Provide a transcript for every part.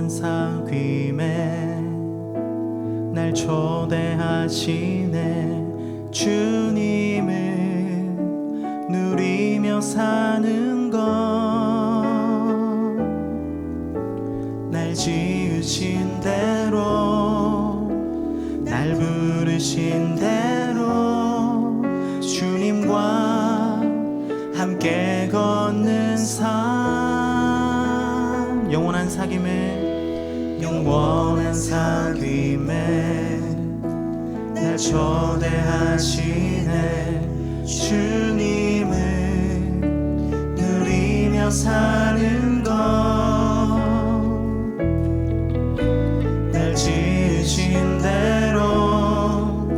영원한 사귐에 날 초대하시네. 주님을 누리며 사는 것, 날 지으신 대로, 날 부르신 대로 주님과 함께 걷는 삶. 영원한 사귐에, 영원한 사귐에 날 초대하시네. 주님을 누리며 사는 것, 날 지으신 대로,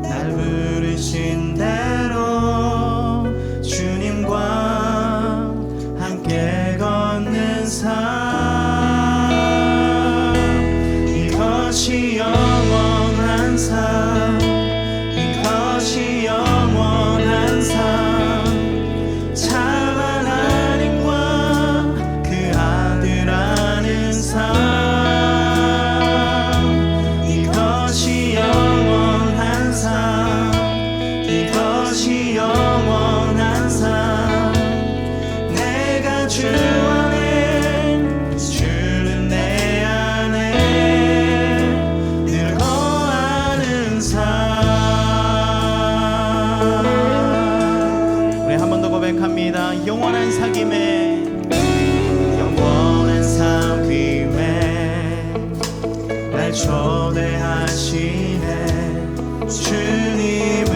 날 부르신 대로 주님과 함께 걷는 삶. 이것이 영원한 삶, 이것이 영원한 삶. 참 하나님과 그 아들 아는 삶. 이것이 영원한 삶, 이것이 영원한 삶. 내가 주 안에, 주는 내 안에 늘 거하는 삶. 우리 한 번 더 고백합니다. 영원한 사귐에, 영원한 사귐에 날 초대하시네. 주님을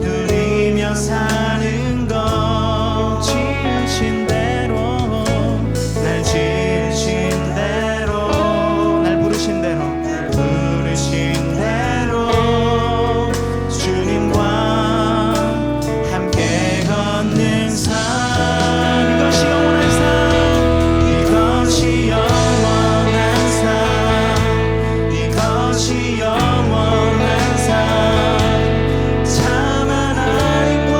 누리며 사는 것, 지으신 대로, 날 지으신 대로, 날 부르신 대로, 날 부르신 대로 주님과 함께 걷는 삶. 이것이 영원한 삶, 이것이 영원한 삶, 이것이 영원한 삶. 참 하나님과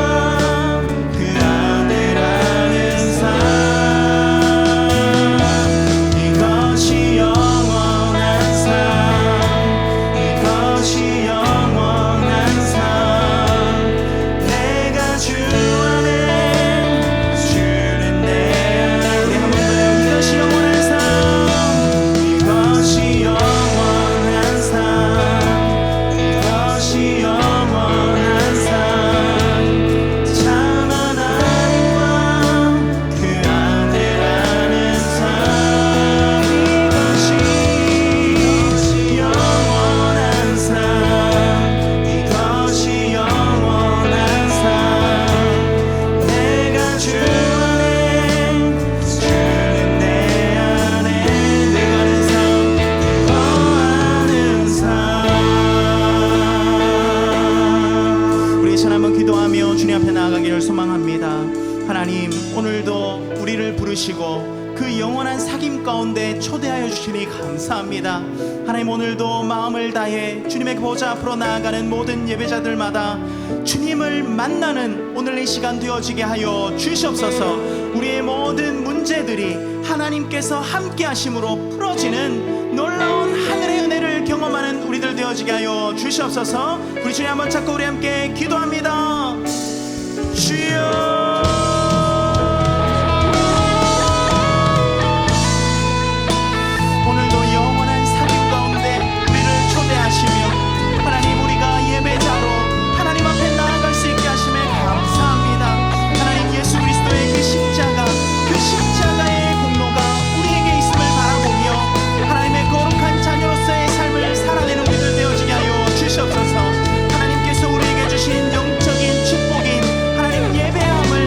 그 아들 아는 삶. 이것이 영원한 삶, 이것이 영원한 삶. 내가 주 안에, 주는 내 안에. 우리 한 번 더요. 이것이 영원한 삶, 이것이 영원한 삶, 이것이 영원한 삶. 참 하나님과 그 아들 아는 삶. 이것이 영원한 삶, 이것이 영원한 삶. 내가 주 안에, 주는 내 안에 늘 거하는 삶, 거하는 삶. 우리 이 시간 한번 기도하며 주님 앞에 나아가기를 소망합니다. 하나님, 오늘도 우리를 부르시고 그 영원한 사귐 가운데 초대하여 주시니 감사합니다. 하나님, 오늘도 마음을 다해 주님의 보좌 앞으로 나아가는 모든 예배자들마다 주님을 만나는 오늘 이 시간 되어지게 하여 주시옵소서. 우리의 모든 문제들이 하나님께서 함께 하심으로 풀어지는 놀라운 하늘의 은혜를 경험하는 우리들 되어지게 하여 주시옵소서. 우리 주님 한번 찾고 우리 함께 기도합니다. 주여, 오늘도 영원한 사귐 가운데 우리를 초대하시며 하나님, 우리가 예배자로 하나님 앞에 나아갈 수 있게 하심에 감사합니다. 하나님, 예수 그리스도의 그 십자가, 그 십자가의 공로가 우리에게 있음을 바라보며 하나님의 거룩한 자녀로서의 삶을 살아내는 우리들 되어지게 하여 주시옵소서. 하나님께서 우리에게 주신 영적인 축복인 하나님 예배함을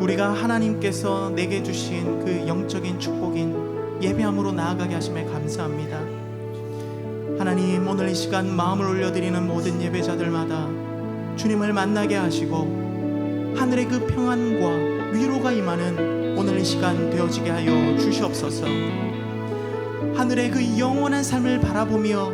우리가 하나님께서 내게 주신 그 영적인 축복인 예배함으로 나아가게 하심에 감사합니다. 하나님, 오늘 이 시간 마음을 올려드리는 모든 예배자들마다 주님을 만나게 하시고 하늘의 그 평안과 위로가 임하는 오늘 이 시간 되어지게 하여 주시옵소서. 하늘의 그 영원한 삶을 바라보며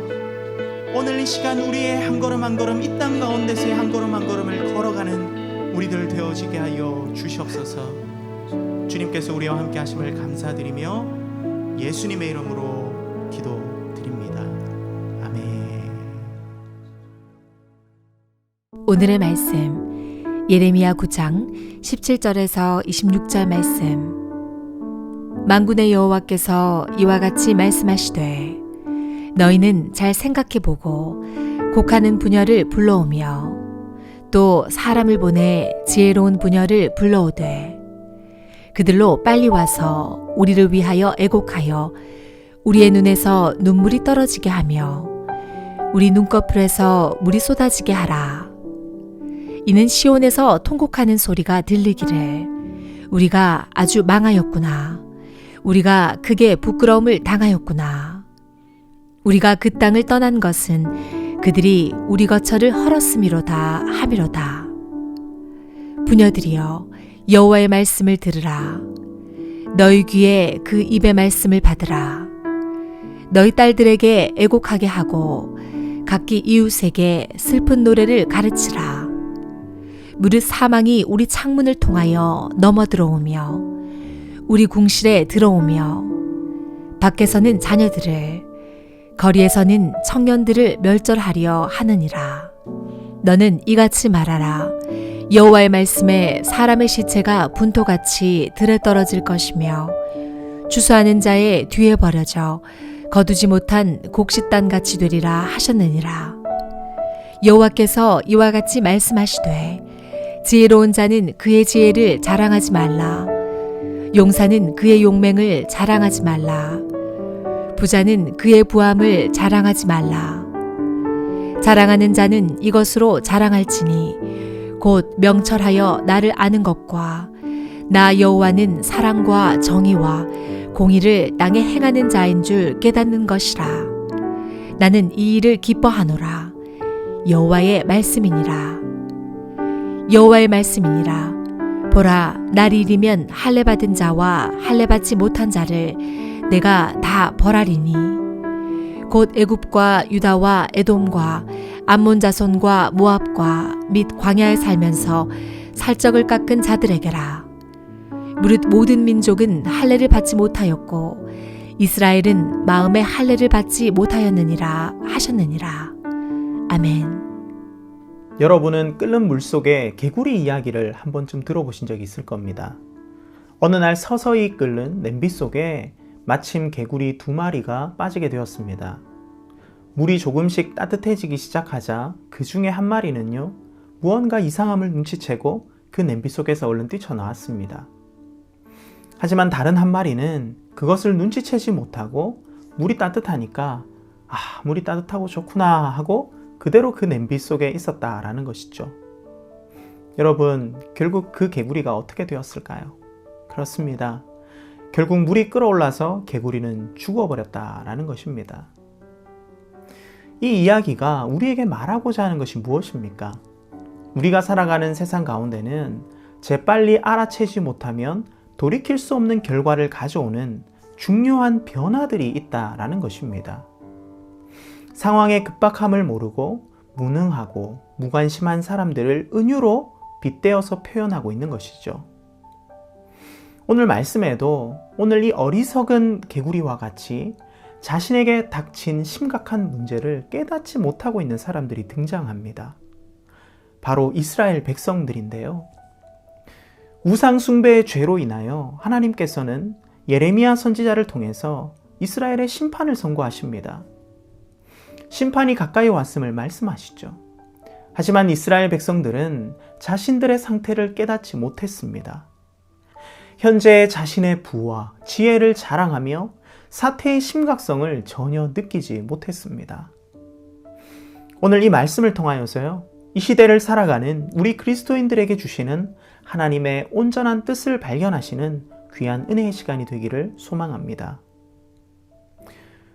오늘 이 시간 우리의 한 걸음 한 걸음, 이 땅 가운데서의 한 걸음 한 걸음을 걸어가는 우리들 되어지게 하여 주시옵소서. 주님께서 우리와 함께 하심을 감사드리며 예수님의 이름으로 기도드립니다. 아멘. 오늘의 말씀, 예레미야 9장 17절에서 26절 말씀. 만군의 여호와께서 이와 같이 말씀하시되 너희는 잘 생각해보고 곡하는 부녀를 불러오며 또 사람을 보내 지혜로운 부녀를 불러오되 그들로 빨리 와서 우리를 위하여 애곡하여 우리의 눈에서 눈물이 떨어지게 하며 우리 눈꺼풀에서 물이 쏟아지게 하라. 이는 시온에서 통곡하는 소리가 들리기를 우리가 아주 망하였구나. 우리가 크게 부끄러움을 당하였구나. 우리가 그 땅을 떠난 것은 그들이 우리 거처를 헐었음이로다 함이로다. 부녀들이여, 여호와의 말씀을 들으라. 너희 귀에 그 입의 말씀을 받으라. 너희 딸들에게 애곡하게 하고 각기 이웃에게 슬픈 노래를 가르치라. 무릇 사망이 우리 창문을 통하여 넘어 들어오며 우리 궁실에 들어오며 밖에서는 자녀들을 거리에서는 청년들을 멸절하려 하느니라. 너는 이같이 말하라. 여호와의 말씀에 사람의 시체가 분토같이 들에 떨어질 것이며 주수하는 자의 뒤에 버려져 거두지 못한 곡식단같이 되리라 하셨느니라. 여호와께서 이와 같이 말씀하시되 지혜로운 자는 그의 지혜를 자랑하지 말라. 용사는 그의 용맹을 자랑하지 말라. 부자는 그의 부함을 자랑하지 말라. 자랑하는 자는 이것으로 자랑할지니 곧 명철하여 나를 아는 것과 나 여호와는 사랑과 정의와 공의를 땅에 행하는 자인 줄 깨닫는 것이라. 나는 이 일을 기뻐하노라. 여호와의 말씀이니라. 여호와의 말씀이니라. 보라, 날이 이르면 할례 받은 자와 할례 받지 못한 자를 내가 다 벌하리니 곧 애굽과 유다와 에돔과 암몬 자손과 모압과 및 광야에 살면서 살적을 깎은 자들에게라. 무릇 모든 민족은 할례를 받지 못하였고 이스라엘은 마음에 할례를 받지 못하였느니라 하셨느니라. 아멘. 여러분은 끓는 물속의 개구리 이야기를 한 번쯤 들어보신 적이 있을 겁니다. 어느 날 서서히 끓는 냄비 속에 마침 개구리 2마리가 빠지게 되었습니다. 물이 조금씩 따뜻해지기 시작하자 그 중에 한 마리는요, 무언가 이상함을 눈치채고 그 냄비 속에서 얼른 뛰쳐나왔습니다. 하지만 다른 한 마리는 그것을 눈치채지 못하고 물이 따뜻하니까 물이 따뜻하고 좋구나 하고 그대로 그 냄비 속에 있었다라는 것이죠. 여러분, 결국 그 개구리가 어떻게 되었을까요? 그렇습니다. 결국 물이 끓어올라서 개구리는 죽어버렸다라는 것입니다. 이 이야기가 우리에게 말하고자 하는 것이 무엇입니까? 우리가 살아가는 세상 가운데는 재빨리 알아채지 못하면 돌이킬 수 없는 결과를 가져오는 중요한 변화들이 있다라는 것입니다. 상황의 급박함을 모르고 무능하고 무관심한 사람들을 은유로 빗대어서 표현하고 있는 것이죠. 오늘 말씀에도 오늘 이 어리석은 개구리와 같이 자신에게 닥친 심각한 문제를 깨닫지 못하고 있는 사람들이 등장합니다. 바로 이스라엘 백성들인데요. 우상 숭배의 죄로 인하여 하나님께서는 예레미야 선지자를 통해서 이스라엘의 심판을 선고하십니다. 심판이 가까이 왔음을 말씀하시죠. 하지만 이스라엘 백성들은 자신들의 상태를 깨닫지 못했습니다. 현재 자신의 부와 지혜를 자랑하며 사태의 심각성을 전혀 느끼지 못했습니다. 오늘 이 말씀을 통하여서요, 이 시대를 살아가는 우리 그리스도인들에게 주시는 하나님의 온전한 뜻을 발견하시는 귀한 은혜의 시간이 되기를 소망합니다.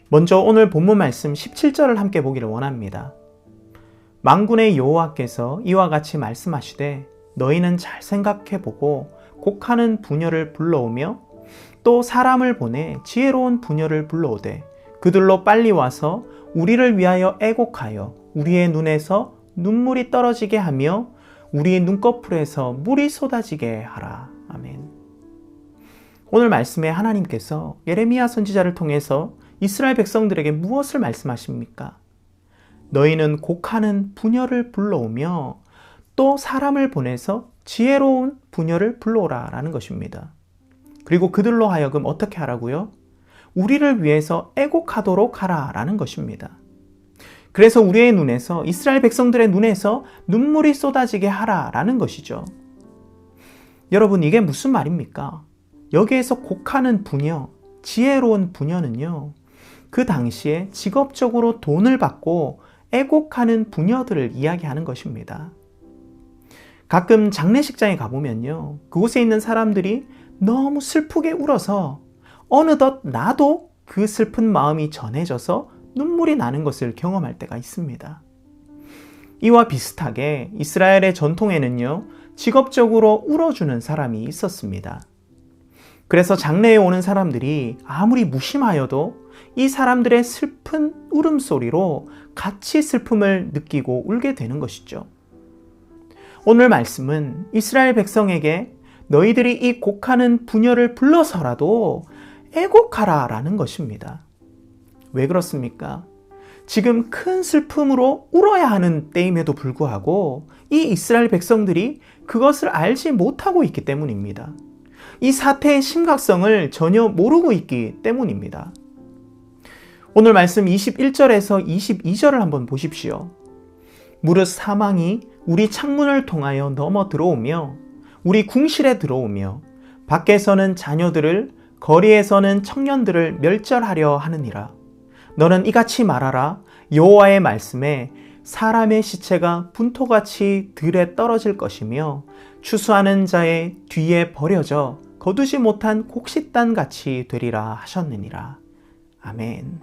먼저 오늘 본문 말씀 17절을 함께 보기를 원합니다. 만군의 여호와께서 이와 같이 말씀하시되 너희는 잘 생각해보고 곡하는 부녀를 불러오며 또 사람을 보내 지혜로운 부녀를 불러오되 그들로 빨리 와서 우리를 위하여 애곡하여 우리의 눈에서 눈물이 떨어지게 하며 우리의 눈꺼풀에서 물이 쏟아지게 하라. 아멘. 오늘 말씀에 하나님께서 예레미야 선지자를 통해서 이스라엘 백성들에게 무엇을 말씀하십니까? 너희는 곡하는 부녀를 불러오며 또 사람을 보내서 지혜로운 부녀를 불러오라 라는 것입니다. 그리고 그들로 하여금 어떻게 하라고요? 우리를 위해서 애곡하도록 하라 라는 것입니다. 그래서 우리의 눈에서, 이스라엘 백성들의 눈에서 눈물이 쏟아지게 하라 라는 것이죠. 여러분, 이게 무슨 말입니까? 여기에서 곡하는 부녀, 지혜로운 부녀는요, 그 당시에 직업적으로 돈을 받고 애곡하는 부녀들을 이야기하는 것입니다. 가끔 장례식장에 가보면요, 그곳에 있는 사람들이 너무 슬프게 울어서 어느덧 나도 그 슬픈 마음이 전해져서 눈물이 나는 것을 경험할 때가 있습니다. 이와 비슷하게 이스라엘의 전통에는요, 직업적으로 울어주는 사람이 있었습니다. 그래서 장례에 오는 사람들이 아무리 무심하여도 이 사람들의 슬픈 울음소리로 같이 슬픔을 느끼고 울게 되는 것이죠. 오늘 말씀은 이스라엘 백성에게 너희들이 이 곡하는 부녀를 불러서라도 애곡하라 라는 것입니다. 왜 그렇습니까? 지금 큰 슬픔으로 울어야 하는 때임에도 불구하고 이 이스라엘 백성들이 그것을 알지 못하고 있기 때문입니다. 이 사태의 심각성을 전혀 모르고 있기 때문입니다. 오늘 말씀 21절에서 22절을 한번 보십시오. 무릇 사망이 우리 창문을 통하여 넘어 들어오며 우리 궁실에 들어오며 밖에서는 자녀들을 거리에서는 청년들을 멸절하려 하느니라. 너는 이같이 말하라. 여호와의 말씀에 사람의 시체가 분토같이 들에 떨어질 것이며 추수하는 자의 뒤에 버려져 거두지 못한 곡식단같이 되리라 하셨느니라. 아멘.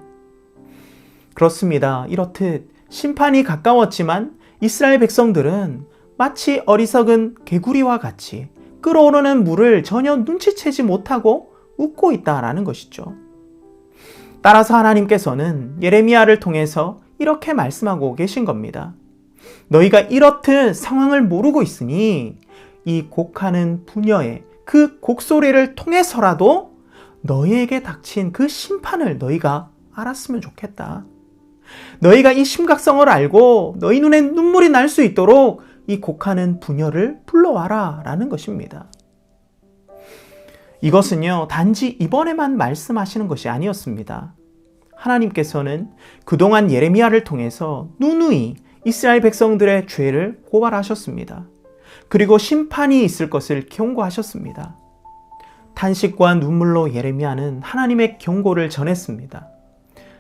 그렇습니다. 이렇듯 심판이 가까웠지만 이스라엘 백성들은 마치 어리석은 개구리와 같이 끓어오르는 물을 전혀 눈치채지 못하고 웃고 있다라는 것이죠. 따라서 하나님께서는 예레미야를 통해서 이렇게 말씀하고 계신 겁니다. 너희가 이렇듯 상황을 모르고 있으니 이 곡하는 부녀의 그 곡소리를 통해서라도 너희에게 닥친 그 심판을 너희가 알았으면 좋겠다. 너희가 이 심각성을 알고 너희 눈에 눈물이 날 수 있도록 이 곡하는 부녀를 불러와라 라는 것입니다. 이것은요, 단지 이번에만 말씀하시는 것이 아니었습니다. 하나님께서는 그동안 예레미야를 통해서 누누이 이스라엘 백성들의 죄를 고발하셨습니다. 그리고 심판이 있을 것을 경고하셨습니다. 탄식과 눈물로 예레미야는 하나님의 경고를 전했습니다.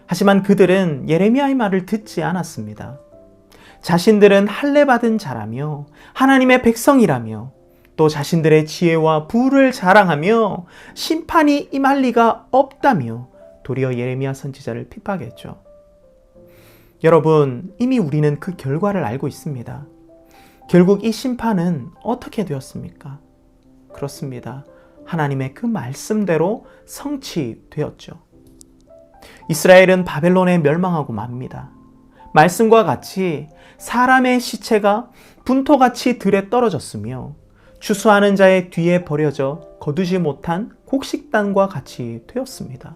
하지만 그들은 예레미야의 말을 듣지 않았습니다. 자신들은 할례받은 자라며 하나님의 백성이라며 또 자신들의 지혜와 부를 자랑하며 심판이 임할 리가 없다며 도리어 예레미야 선지자를 핍박했죠. 여러분, 이미 우리는 그 결과를 알고 있습니다. 결국 이 심판은 어떻게 되었습니까? 그렇습니다. 하나님의 그 말씀대로 성취되었죠. 이스라엘은 바벨론에 멸망하고 맙니다. 말씀과 같이 사람의 시체가 분토같이 들에 떨어졌으며 추수하는 자의 뒤에 버려져 거두지 못한 곡식단과 같이 되었습니다.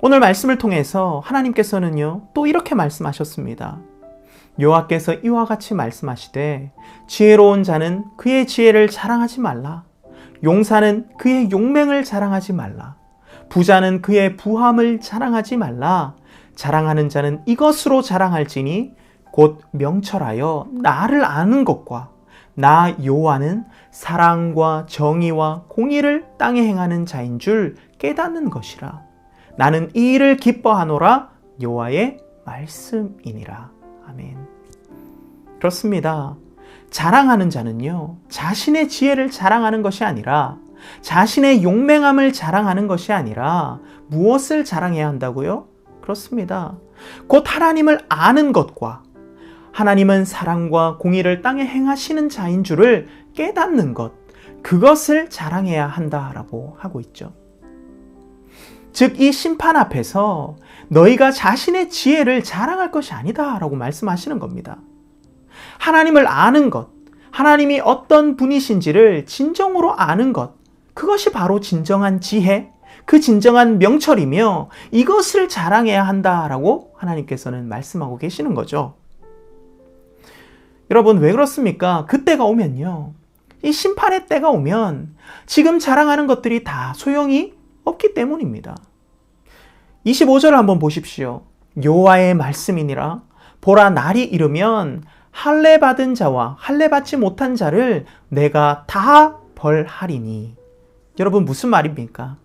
오늘 말씀을 통해서 하나님께서는요, 또 이렇게 말씀하셨습니다. 여호와께서 이와 같이 말씀하시되 지혜로운 자는 그의 지혜를 자랑하지 말라. 용사는 그의 용맹을 자랑하지 말라. 부자는 그의 부함을 자랑하지 말라. 자랑하는 자는 이것으로 자랑할지니 곧 명철하여 나를 아는 것과 나 여호와는 사랑과 정의와 공의를 땅에 행하는 자인 줄 깨닫는 것이라. 나는 이 일을 기뻐하노라. 여호와의 말씀이니라. 아멘. 그렇습니다. 자랑하는 자는요, 자신의 지혜를 자랑하는 것이 아니라, 자신의 용맹함을 자랑하는 것이 아니라 무엇을 자랑해야 한다고요? 그렇습니다. 곧 하나님을 아는 것과 하나님은 사랑과 공의를 땅에 행하시는 자인 줄을 깨닫는 것, 그것을 자랑해야 한다라고 하고 있죠. 즉, 이 심판 앞에서 너희가 자신의 지혜를 자랑할 것이 아니다라고 말씀하시는 겁니다. 하나님을 아는 것, 하나님이 어떤 분이신지를 진정으로 아는 것, 그것이 바로 진정한 지혜, 그 진정한 명철이며 이것을 자랑해야 한다라고 하나님께서는 말씀하고 계시는 거죠. 여러분, 왜 그렇습니까? 그때가 오면요, 이 심판의 때가 오면 지금 자랑하는 것들이 다 소용이 없기 때문입니다. 25절을 한번 보십시오. 여호와의 말씀이니라. 보라, 날이 이르면 할례 받은 자와 할례 받지 못한 자를 내가 다 벌하리니. 여러분, 무슨 말입니까?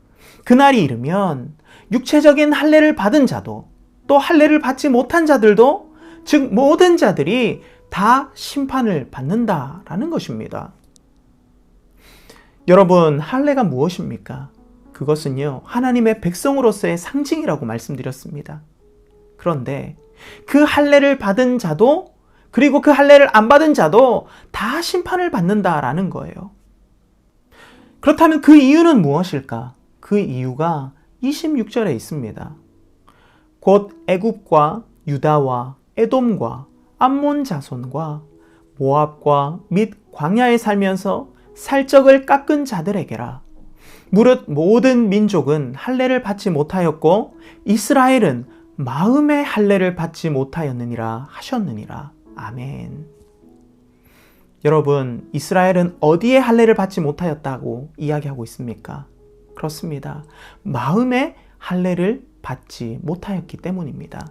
그날이 이르면 육체적인 할례를 받은 자도 또 할례를 받지 못한 자들도, 즉 모든 자들이 다 심판을 받는다라는 것입니다. 여러분, 할례가 무엇입니까? 그것은요, 하나님의 백성으로서의 상징이라고 말씀드렸습니다. 그런데 그 할례를 받은 자도 그리고 그 할례를 안 받은 자도 다 심판을 받는다라는 거예요. 그렇다면 그 이유는 무엇일까? 그 이유가 26절에 있습니다. 곧 애굽과 유다와 에돔과 암몬 자손과 모압과 및 광야에 살면서 살적을 깎은 자들에게라. 무릇 모든 민족은 할례를 받지 못하였고 이스라엘은 마음의 할례를 받지 못하였느니라 하셨느니라. 아멘. 여러분, 이스라엘은 어디에 할례를 받지 못하였다고 이야기하고 있습니까? 그렇습니다. 마음의 할례를 받지 못하였기 때문입니다.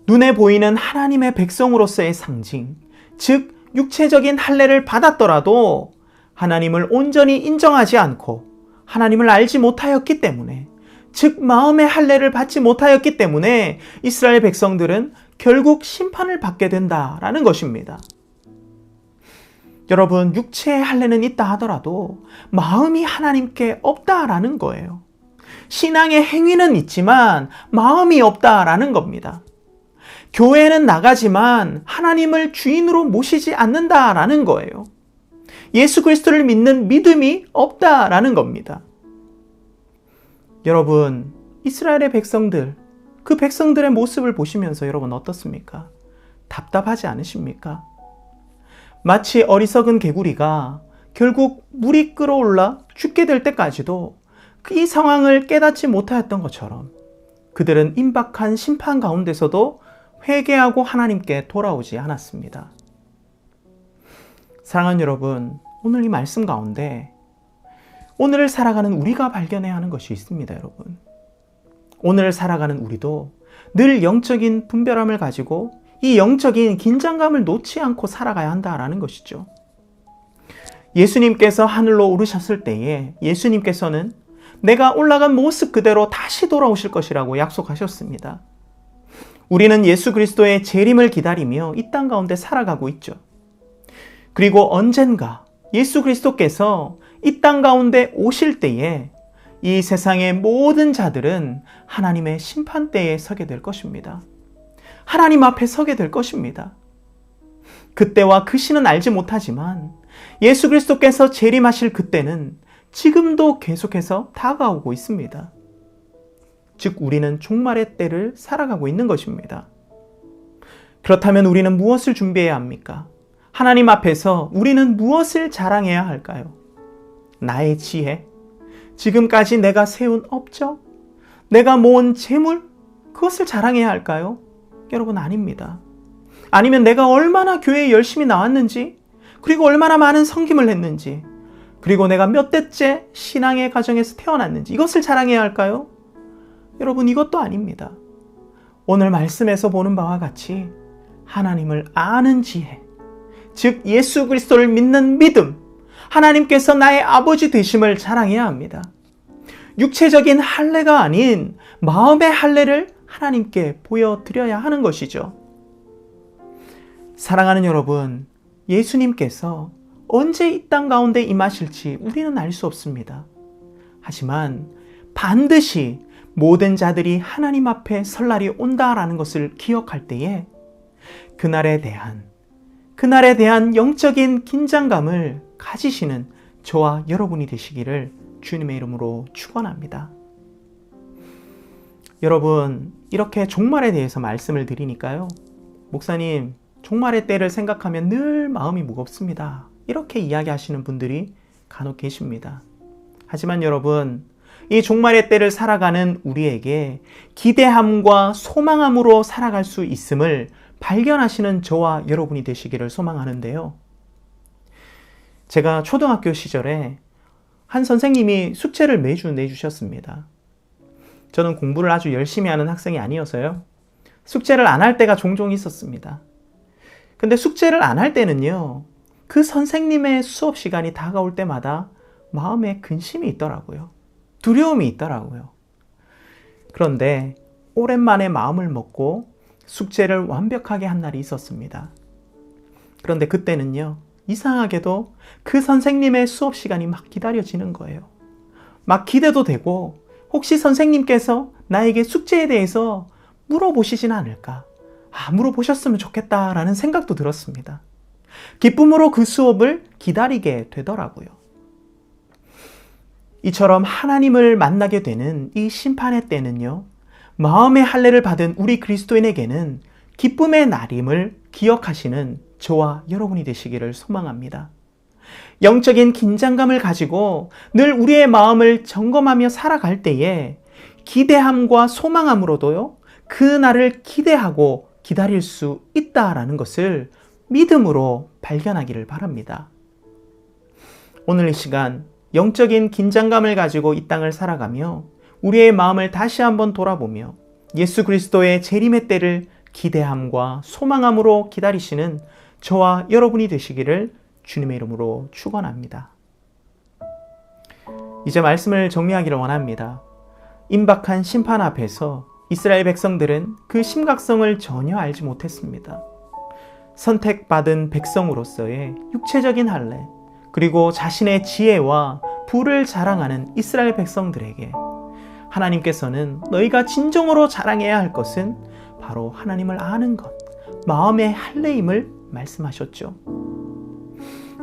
눈에 보이는 하나님의 백성으로서의 상징, 즉 육체적인 할례를 받았더라도 하나님을 온전히 인정하지 않고 하나님을 알지 못하였기 때문에, 즉 마음의 할례를 받지 못하였기 때문에 이스라엘 백성들은 결국 심판을 받게 된다라는 것입니다. 여러분, 육체의 할례는 있다 하더라도 마음이 하나님께 없다라는 거예요. 신앙의 행위는 있지만 마음이 없다라는 겁니다. 교회는 나가지만 하나님을 주인으로 모시지 않는다라는 거예요. 예수 그리스도를 믿는 믿음이 없다라는 겁니다. 여러분, 이스라엘의 백성들, 그 백성들의 모습을 보시면서 여러분 어떻습니까? 답답하지 않으십니까? 마치 어리석은 개구리가 결국 물이 끓어올라 죽게 될 때까지도 이 상황을 깨닫지 못하였던 것처럼 그들은 임박한 심판 가운데서도 회개하고 하나님께 돌아오지 않았습니다. 사랑하는 여러분, 오늘 이 말씀 가운데 오늘을 살아가는 우리가 발견해야 하는 것이 있습니다. 여러분, 오늘을 살아가는 우리도 늘 영적인 분별함을 가지고 이 영적인 긴장감을 놓지 않고 살아가야 한다라는 것이죠. 예수님께서 하늘로 오르셨을 때에 예수님께서는 내가 올라간 모습 그대로 다시 돌아오실 것이라고 약속하셨습니다. 우리는 예수 그리스도의 재림을 기다리며 이 땅 가운데 살아가고 있죠. 그리고 언젠가 예수 그리스도께서 이 땅 가운데 오실 때에 이 세상의 모든 자들은 하나님의 심판대에 서게 될 것입니다. 하나님 앞에 서게 될 것입니다. 그때와 그 시는 알지 못하지만 예수 그리스도께서 재림하실 그때는 지금도 계속해서 다가오고 있습니다. 즉 우리는 종말의 때를 살아가고 있는 것입니다. 그렇다면 우리는 무엇을 준비해야 합니까? 하나님 앞에서 우리는 무엇을 자랑해야 할까요? 나의 지혜? 지금까지 내가 세운 업적? 내가 모은 재물? 그것을 자랑해야 할까요? 여러분, 아닙니다. 아니면 내가 얼마나 교회에 열심히 나왔는지, 그리고 얼마나 많은 섬김을 했는지, 그리고 내가 몇 대째 신앙의 가정에서 태어났는지, 이것을 자랑해야 할까요? 여러분, 이것도 아닙니다. 오늘 말씀에서 보는 바와 같이 하나님을 아는 지혜, 즉 예수 그리스도를 믿는 믿음, 하나님께서 나의 아버지 되심을 자랑해야 합니다. 육체적인 할례가 아닌 마음의 할례를 하나님께 보여드려야 하는 것이죠. 사랑하는 여러분, 예수님께서 언제 이 땅 가운데 임하실지 우리는 알 수 없습니다. 하지만 반드시 모든 자들이 하나님 앞에 설 날이 온다라는 것을 기억할 때에 그날에 대한 영적인 긴장감을 가지시는 저와 여러분이 되시기를 주님의 이름으로 축원합니다. 여러분, 이렇게 종말에 대해서 말씀을 드리니까요, 목사님, 종말의 때를 생각하면 늘 마음이 무겁습니다, 이렇게 이야기하시는 분들이 간혹 계십니다. 하지만 여러분, 이 종말의 때를 살아가는 우리에게 기대함과 소망함으로 살아갈 수 있음을 발견하시는 저와 여러분이 되시기를 소망하는데요. 제가 초등학교 시절에 한 선생님이 숙제를 매주 내주셨습니다. 저는 공부를 아주 열심히 하는 학생이 아니어서요, 숙제를 안 할 때가 종종 있었습니다. 근데 숙제를 안 할 때는요, 그 선생님의 수업 시간이 다가올 때마다 마음에 근심이 있더라고요. 두려움이 있더라고요. 그런데 오랜만에 마음을 먹고 숙제를 완벽하게 한 날이 있었습니다. 그런데 그때는요, 이상하게도 그 선생님의 수업 시간이 막 기다려지는 거예요. 막 기대도 되고, 혹시 선생님께서 나에게 숙제에 대해서 물어보시진 않을까? 물어보셨으면 좋겠다라는 생각도 들었습니다. 기쁨으로 그 수업을 기다리게 되더라고요. 이처럼 하나님을 만나게 되는 이 심판의 때는요, 마음의 할례를 받은 우리 그리스도인에게는 기쁨의 날임을 기억하시는 저와 여러분이 되시기를 소망합니다. 영적인 긴장감을 가지고 늘 우리의 마음을 점검하며 살아갈 때에 기대함과 소망함으로도요, 그 날을 기대하고 기다릴 수 있다라는 것을 믿음으로 발견하기를 바랍니다. 오늘 이 시간 영적인 긴장감을 가지고 이 땅을 살아가며 우리의 마음을 다시 한번 돌아보며 예수 그리스도의 재림의 때를 기대함과 소망함으로 기다리시는 저와 여러분이 되시기를 주님의 이름으로 축원합니다. 이제 말씀을 정리하기를 원합니다. 임박한 심판 앞에서 이스라엘 백성들은 그 심각성을 전혀 알지 못했습니다. 선택받은 백성으로서의 육체적인 할례, 그리고 자신의 지혜와 부를 자랑하는 이스라엘 백성들에게 하나님께서는 너희가 진정으로 자랑해야 할 것은 바로 하나님을 아는 것, 마음의 할례임을 말씀하셨죠.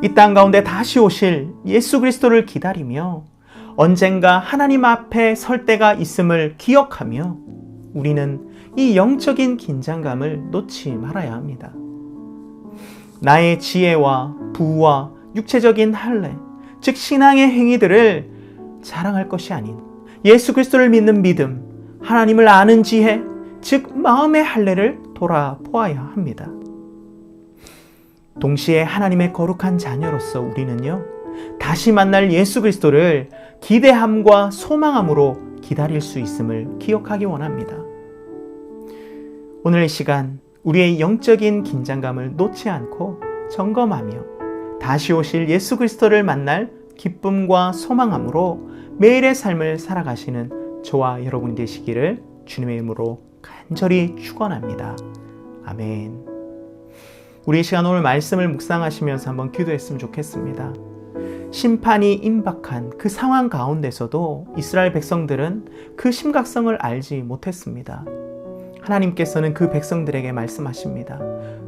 이 땅 가운데 다시 오실 예수 그리스도를 기다리며 언젠가 하나님 앞에 설 때가 있음을 기억하며 우리는 이 영적인 긴장감을 놓지 말아야 합니다. 나의 지혜와 부와 육체적인 할례, 즉 신앙의 행위들을 자랑할 것이 아닌 예수 그리스도를 믿는 믿음, 하나님을 아는 지혜, 즉 마음의 할례를 돌아보아야 합니다. 동시에 하나님의 거룩한 자녀로서 우리는요, 다시 만날 예수 그리스도를 기대함과 소망함으로 기다릴 수 있음을 기억하기 원합니다. 오늘 이 시간 우리의 영적인 긴장감을 놓지 않고 점검하며 다시 오실 예수 그리스도를 만날 기쁨과 소망함으로 매일의 삶을 살아가시는 저와 여러분이 되시기를 주님의 이름으로 간절히 축원합니다. 아멘. 우리 이 시간 오늘 말씀을 묵상하시면서 한번 기도했으면 좋겠습니다. 심판이 임박한 그 상황 가운데서도 이스라엘 백성들은 그 심각성을 알지 못했습니다. 하나님께서는 그 백성들에게 말씀하십니다.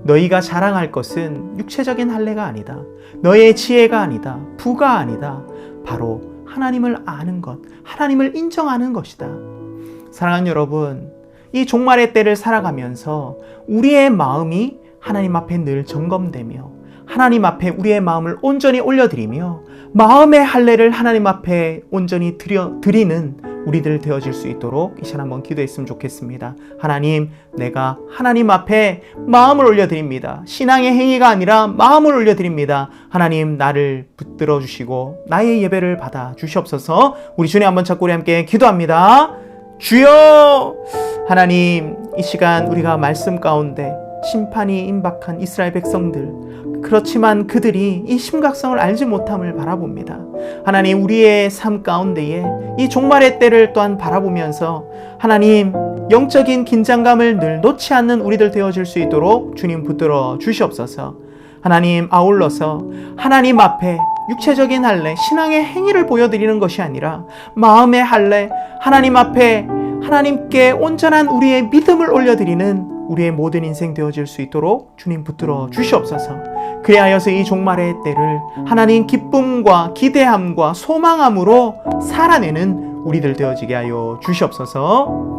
너희가 자랑할 것은 육체적인 할례가 아니다. 너의 지혜가 아니다. 부가 아니다. 바로 하나님을 아는 것, 하나님을 인정하는 것이다. 사랑하는 여러분, 이 종말의 때를 살아가면서 우리의 마음이 하나님 앞에 늘 점검되며 하나님 앞에 우리의 마음을 온전히 올려드리며 마음의 할례를 하나님 앞에 온전히 드리는 우리들 되어질 수 있도록 이 시간 한번 기도했으면 좋겠습니다. 하나님, 내가 하나님 앞에 마음을 올려드립니다. 신앙의 행위가 아니라 마음을 올려드립니다. 하나님, 나를 붙들어 주시고 나의 예배를 받아 주시옵소서. 우리 주님 한번 잡고 우리 함께 기도합니다. 주여! 하나님, 이 시간 우리가 말씀 가운데 심판이 임박한 이스라엘 백성들, 그렇지만 그들이 이 심각성을 알지 못함을 바라봅니다. 하나님, 우리의 삶 가운데에 이 종말의 때를 또한 바라보면서 하나님, 영적인 긴장감을 늘 놓지 않는 우리들 되어질 수 있도록 주님 붙들어 주시옵소서. 하나님, 아울러서 하나님 앞에 육체적인 할례, 신앙의 행위를 보여드리는 것이 아니라 마음의 할례, 하나님 앞에 하나님께 온전한 우리의 믿음을 올려드리는 우리의 모든 인생 되어질 수 있도록 주님 붙들어 주시옵소서. 그리하여서 이 종말의 때를 하나님 기쁨과 기대함과 소망함으로 살아내는 우리들 되어지게 하여 주시옵소서.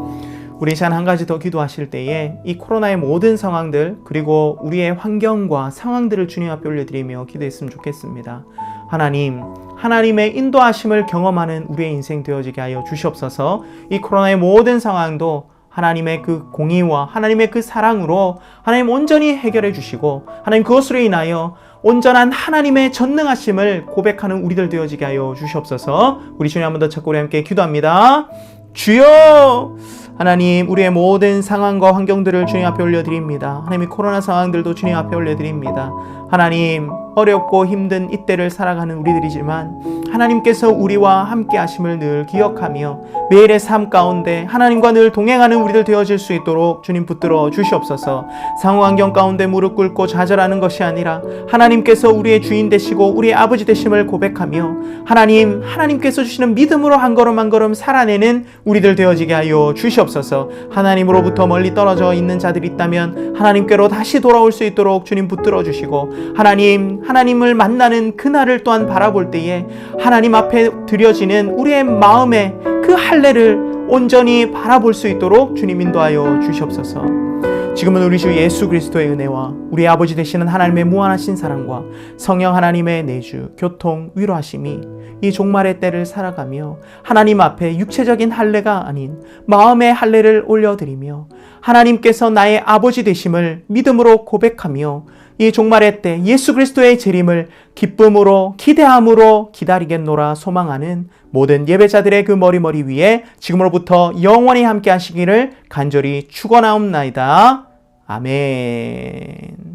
우리 시간 한 가지 더 기도하실 때에 이 코로나의 모든 상황들, 그리고 우리의 환경과 상황들을 주님 앞에 올려드리며 기도했으면 좋겠습니다. 하나님, 하나님의 인도하심을 경험하는 우리의 인생 되어지게 하여 주시옵소서. 이 코로나의 모든 상황도 하나님의 그 공의와 하나님의 그 사랑으로 하나님 온전히 해결해 주시고, 하나님 그것으로 인하여 온전한 하나님의 전능하심을 고백하는 우리들 되어지게 하여 주시옵소서. 우리 주님 한 번 더 찾고 우리 함께 기도합니다. 주여, 하나님, 우리의 모든 상황과 환경들을 주님 앞에 올려드립니다. 하나님, 코로나 상황들도 주님 앞에 올려드립니다. 하나님, 어렵고 힘든 이때를 살아가는 우리들이지만 하나님께서 우리와 함께 하심을 늘 기억하며 매일의 삶 가운데 하나님과 늘 동행하는 우리들 되어질 수 있도록 주님 붙들어 주시옵소서. 상황 가운데 무릎 꿇고 좌절하는 것이 아니라 하나님께서 우리의 주인 되시고 우리의 아버지 되심을 고백하며 하나님, 하나님께서 주시는 믿음으로 한 걸음 한 걸음 살아내는 우리들 되어지게 하여 주시옵소서. 하나님으로부터 멀리 떨어져 있는 자들이 있다면 하나님께로 다시 돌아올 수 있도록 주님 붙들어 주시고, 하나님을 만나는 그날을 또한 바라볼 때에 하나님 앞에 드려지는 우리의 마음의 그 할례를 온전히 바라볼 수 있도록 주님 인도하여 주시옵소서. 지금은 우리 주 예수 그리스도의 은혜와 우리 아버지 되시는 하나님의 무한하신 사랑과 성령 하나님의 내주, 교통, 위로하심이 이 종말의 때를 살아가며 하나님 앞에 육체적인 할례가 아닌 마음의 할례를 올려드리며 하나님께서 나의 아버지 되심을 믿음으로 고백하며 이 종말의 때 예수 그리스도의 재림을 기쁨으로 기대함으로 기다리겠노라 소망하는 모든 예배자들의 그 머리 위에 지금으로부터 영원히 함께 하시기를 간절히 축원하옵나이다. 아멘.